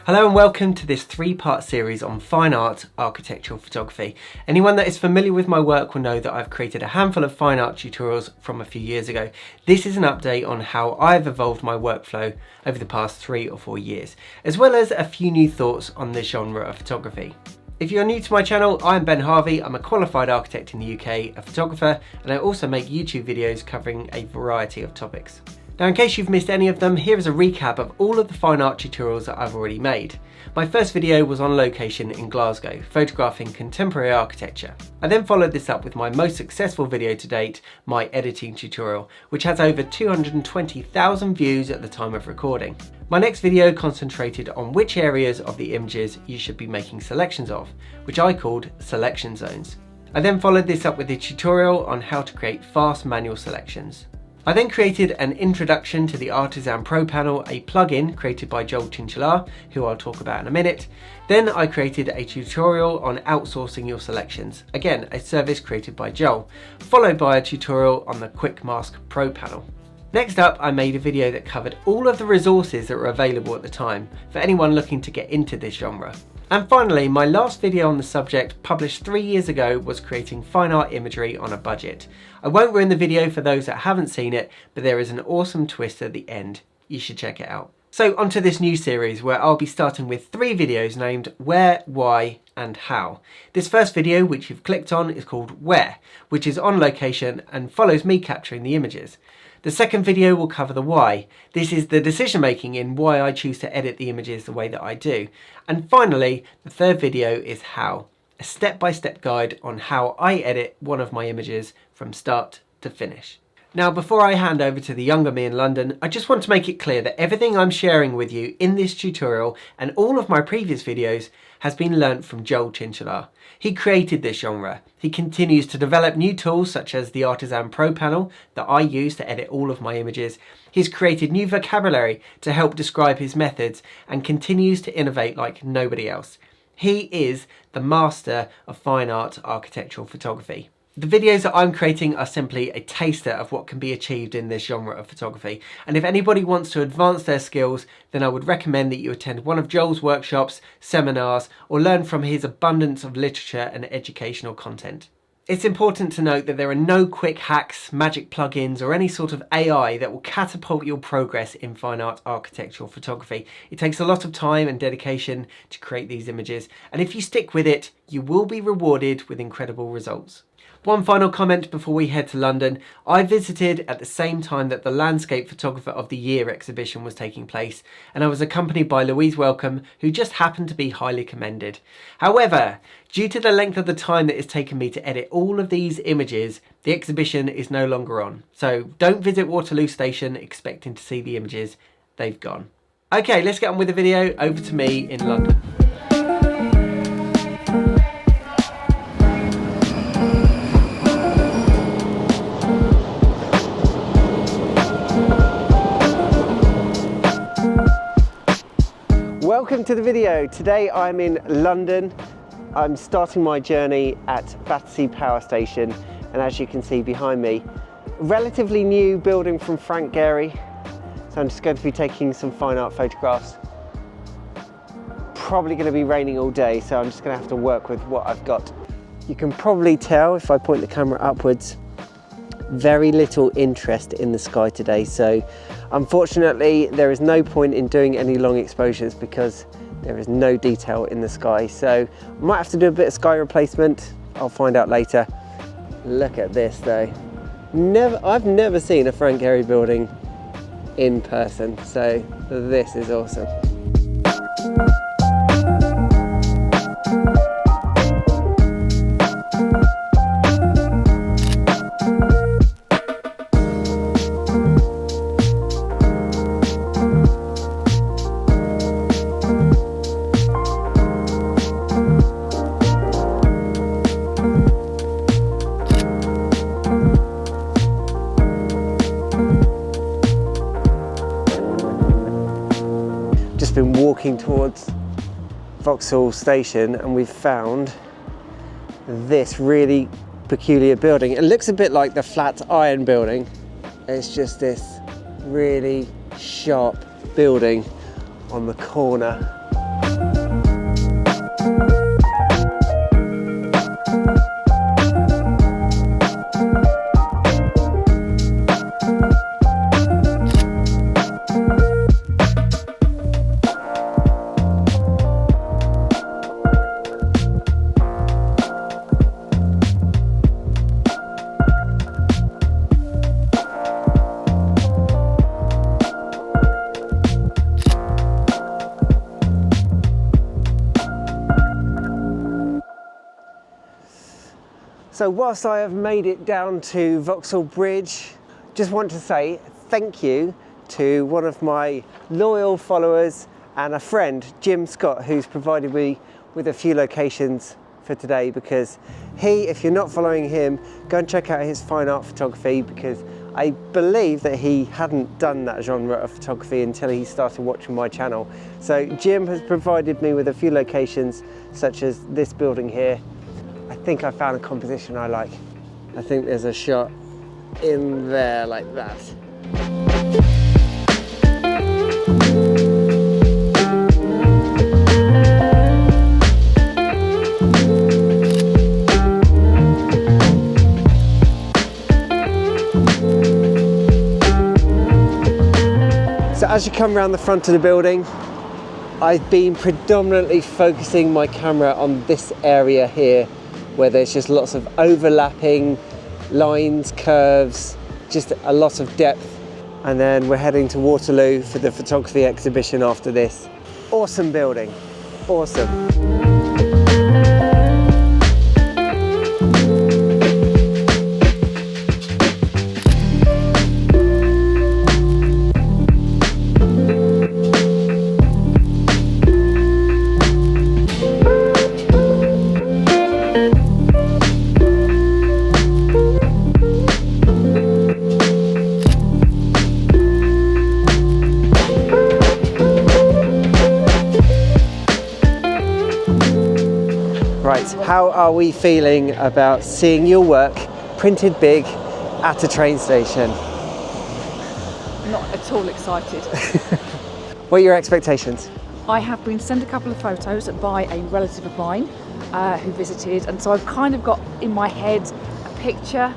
Hello and welcome to this three-part series on fine art architectural photography. Anyone that is familiar with my work will know that I've created a handful of fine art tutorials from a few years ago. This is an update on how I've evolved my workflow over the past 3 or 4 years, as well as a few new thoughts on this genre of photography. If you're new to my channel, I'm Ben Harvey. I'm a qualified architect in the UK, a photographer, and I also make YouTube videos covering a variety of topics. Now, in case you've missed any of them, here is a recap of all of the fine art tutorials that I've already made. My first video was on location in Glasgow, photographing contemporary architecture. I then followed this up with my most successful video to date, my editing tutorial, which has over 220,000 views at the time of recording. My next video concentrated on which areas of the images you should be making selections of, which I called selection zones. I then followed this up with a tutorial on how to create fast manual selections. I then created an introduction to the Artisan Pro panel, a plugin created by Tjintjelaar, who I'll talk about in a minute. Then I created a tutorial on outsourcing your selections, again a service created by Joel, followed by a tutorial on the Quick Mask Pro panel. Next up, I made a video that covered all of the resources that were available at the time for anyone looking to get into this genre. And finally, my last video on the subject, published 3 years ago, was creating fine art imagery on a budget. I won't ruin the video for those that haven't seen it, but there is an awesome twist at the end. You should check it out. So onto this new series where I'll be starting with 3 videos named Where, Why and How. This first video, which you've clicked on, is called Where, which is on location and follows me capturing the images. The second video will cover the why. This is the decision making in why I choose to edit the images the way that I do. And finally, the third video is how, a step-by-step guide on how I edit one of my images from start to finish. Now, before I hand over to the younger me in London, I just want to make it clear that everything I'm sharing with you in this tutorial and all of my previous videos has been learnt from Joel Tjintjelaar. He created this genre. He continues to develop new tools such as the Artisan Pro panel that I use to edit all of my images. He's created new vocabulary to help describe his methods and continues to innovate like nobody else. He is the master of fine art architectural photography. The videos that I'm creating are simply a taster of what can be achieved in this genre of photography, and if anybody wants to advance their skills, then I would recommend that you attend one of Joel's workshops, seminars, or learn from his abundance of literature and educational content. It's important to note that there are no quick hacks, magic plugins, or any sort of AI that will catapult your progress in fine art architectural photography. It takes a lot of time and dedication to create these images, and if you stick with it, you will be rewarded with incredible results. One final comment before we head to London. I visited at the same time that the Landscape Photographer of the Year exhibition was taking place, and I was accompanied by Louise Welcome, who just happened to be highly commended. However, due to the length of the time that it's taken me to edit all of these images, the exhibition is no longer on. So don't visit Waterloo Station expecting to see the images. They've gone. Okay, let's get on with the video. Over to me in London. Welcome to the video. Today I'm in London. I'm starting my journey at Battersea Power Station, and as you can see behind me, relatively new building from Frank Gehry. So I'm just going to be taking some fine art photographs. Probably going to be raining all day, so I'm just going to have to work with what I've got. You can probably tell if I point the camera upwards, very little interest in the sky today, so unfortunately there is no point in doing any long exposures because there is no detail in the sky. So I might have to do a bit of sky replacement. I'll find out later. Look at this though. I've never seen a Frank Gehry building in person, so this is awesome. Been walking towards Vauxhall Station and we've found this really peculiar building. It looks a bit like the Flatiron building. It's just this really sharp building on the corner. So whilst I have made it down to Vauxhall Bridge, just want to say thank you to one of my loyal followers and a friend, Jim Scott, who's provided me with a few locations for today, because if you're not following him, go and check out his fine art photography, because I believe that he hadn't done that genre of photography until he started watching my channel. So Jim has provided me with a few locations, such as this building here. I think I found a composition I like. I think there's a shot in there like that. So as you come around the front of the building, I've been predominantly focusing my camera on this area here, where there's just lots of overlapping lines, curves, just a lot of depth. And then we're heading to Waterloo for the photography exhibition after this. Awesome building, awesome. How are we feeling about seeing your work printed big at a train station? Not at all excited. What are your expectations? I have been sent a couple of photos by a relative of mine who visited, and so I've kind of got in my head a picture,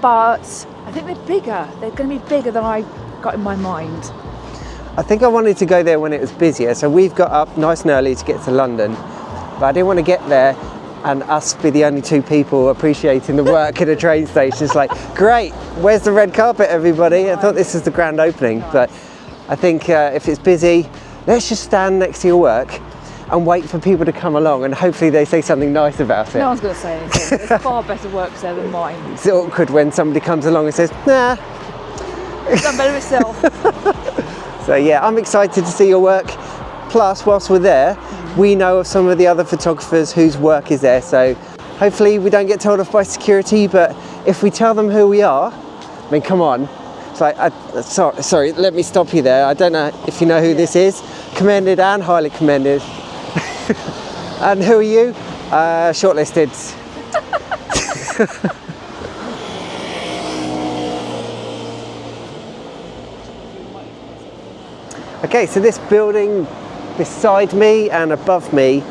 but I think they're bigger. They're going to be bigger than I got in my mind. I think I wanted to go there when it was busier, so we've got up nice and early to get to London, but I didn't want to get there and us be the only two people appreciating the work at a train station. It's like, great, where's the red carpet, everybody? I thought this was the grand opening, but I think if it's busy, let's just stand next to your work and wait for people to come along, and hopefully they say something nice about it. No one's going to say anything. There's far better works there than mine. It's awkward when somebody comes along and says, nah. It's done better myself. So yeah, I'm excited to see your work. Plus, whilst we're there, we know of some of the other photographers whose work is there, so hopefully we don't get told off by security, but if we tell them who we are, I mean, come on. It's like, sorry, let me stop you there. I don't know if you know who this is. Commended and highly commended. And who are you? Shortlisted. Okay, so this building beside me and above me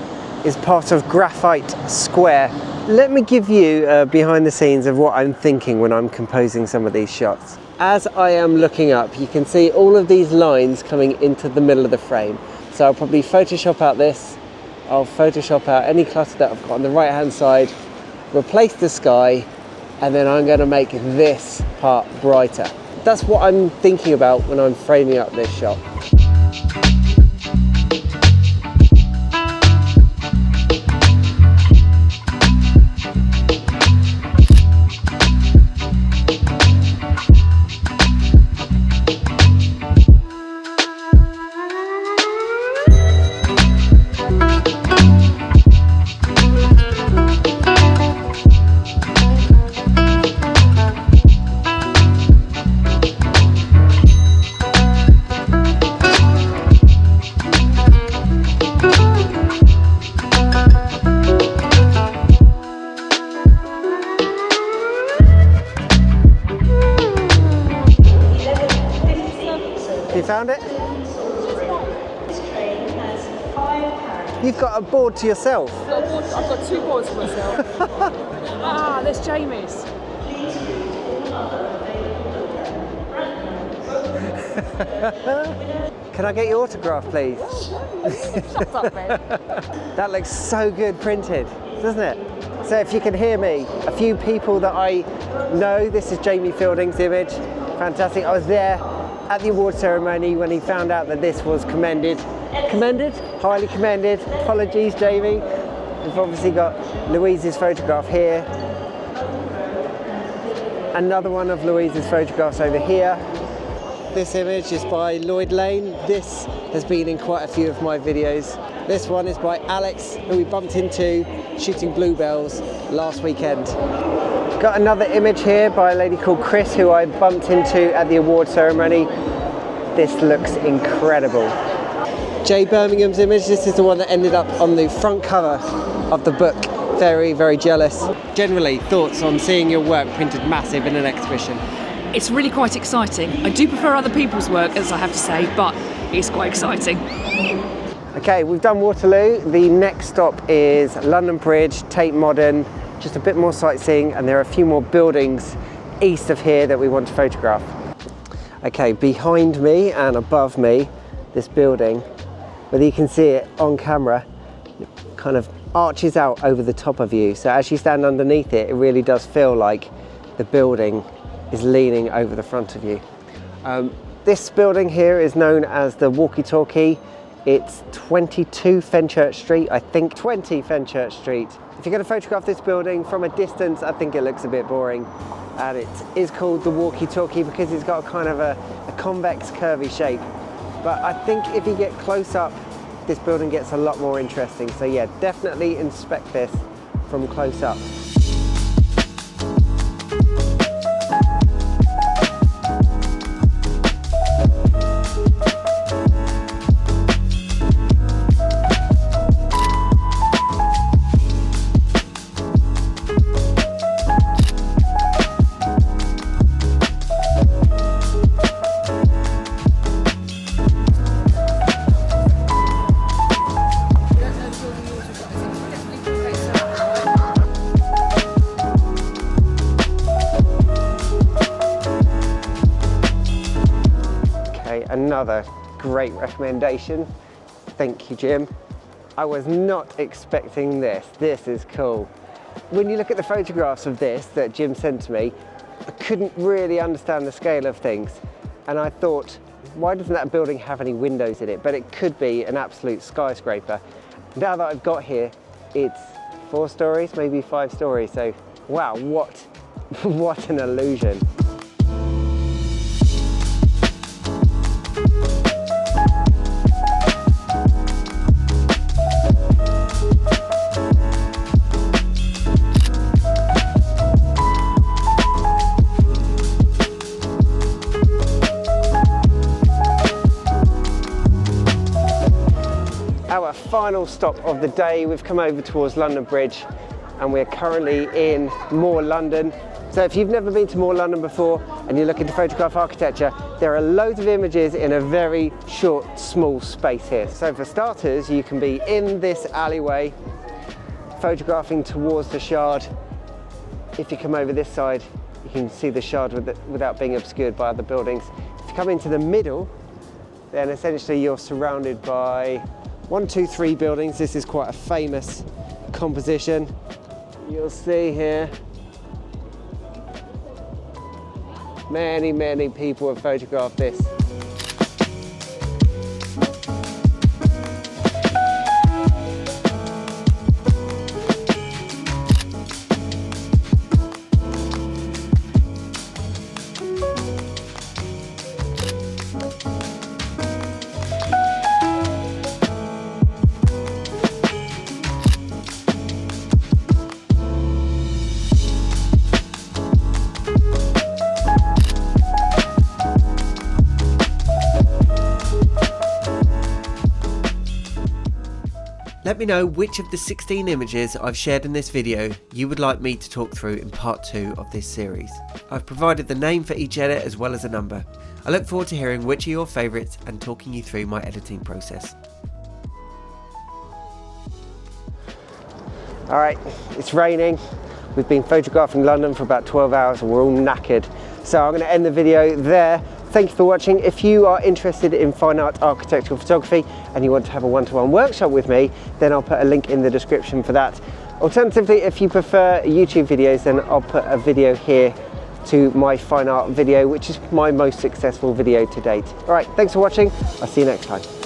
is part of Graphite Square. Let me give you behind the scenes of what I'm thinking when I'm composing some of these shots. As I am looking up, you can see all of these lines coming into the middle of the frame. So I'll probably Photoshop out this, I'll Photoshop out any clutter that I've got on the right hand side, replace the sky, and then I'm going to make this part brighter. That's what I'm thinking about when I'm framing up this shot. You found it? You've got a board to yourself. I've got 2 boards for myself. There's Jamie's. Can I get your autograph, please? Shut up, Ben. That looks so good printed, doesn't it? So if you can hear me, a few people that I know, this is Jamie Fielding's image. Fantastic. I was there at the award ceremony when he found out that this was commended. Commended? Highly commended. Apologies, Jamie. We've obviously got Louise's photograph here. Another one of Louise's photographs over here. This image is by Lloyd Lane. This has been in quite a few of my videos. This one is by Alex, who we bumped into shooting bluebells last weekend. Got another image here by a lady called Chris, who I bumped into at the award ceremony. This looks incredible. Jay Birmingham's image, this is the one that ended up on the front cover of the book. Very, very jealous. Generally, thoughts on seeing your work printed massive in an exhibition? It's really quite exciting. I do prefer other people's work, as I have to say, but it's quite exciting. Okay, we've done Waterloo. The next stop is London Bridge, Tate Modern, just a bit more sightseeing, and there are a few more buildings east of here that we want to photograph. Okay, behind me and above me, this building, whether you can see it on camera, it kind of arches out over the top of you. So as you stand underneath it, it really does feel like the building is leaning over the front of you. This building here is known as the Walkie Talkie. It's 22 Fenchurch Street, I think 20 Fenchurch Street. If you're going to photograph this building from a distance, I think it looks a bit boring. And it is called the Walkie Talkie because it's got kind of a convex curvy shape. But I think if you get close up, this building gets a lot more interesting. So yeah, definitely inspect this from close up. Another great recommendation. Thank you, Jim. I was not expecting this. This is cool. When you look at the photographs of this that Jim sent to me, I couldn't really understand the scale of things. And I thought, why doesn't that building have any windows in it? But it could be an absolute skyscraper. Now that I've got here, it's 4 stories, maybe 5 stories. So, wow, what an illusion. Our final stop of the day, we've come over towards London Bridge and we're currently in More London. So if you've never been to More London before and you're looking to photograph architecture, there are loads of images in a very short, small space here. So for starters, you can be in this alleyway, photographing towards the Shard. If you come over this side, you can see the Shard without being obscured by other buildings. If you come into the middle, then essentially you're surrounded by 1, 2, 3 buildings. This is quite a famous composition. You'll see here, many people have photographed this. Let me know which of the 16 images I've shared in this video you would like me to talk through in part 2 of this series. I've provided the name for each edit as well as a number. I look forward to hearing which are your favourites and talking you through my editing process. All right, it's raining. We've been photographing London for about 12 hours and we're all knackered. So I'm going to end the video there. Thank you for watching. If you are interested in fine art architectural photography and you want to have a one-to-one workshop with me, then I'll put a link in the description for that. Alternatively, if you prefer YouTube videos, then I'll put a video here to my fine art video, which is my most successful video to date. All right, thanks for watching. I'll see you next time.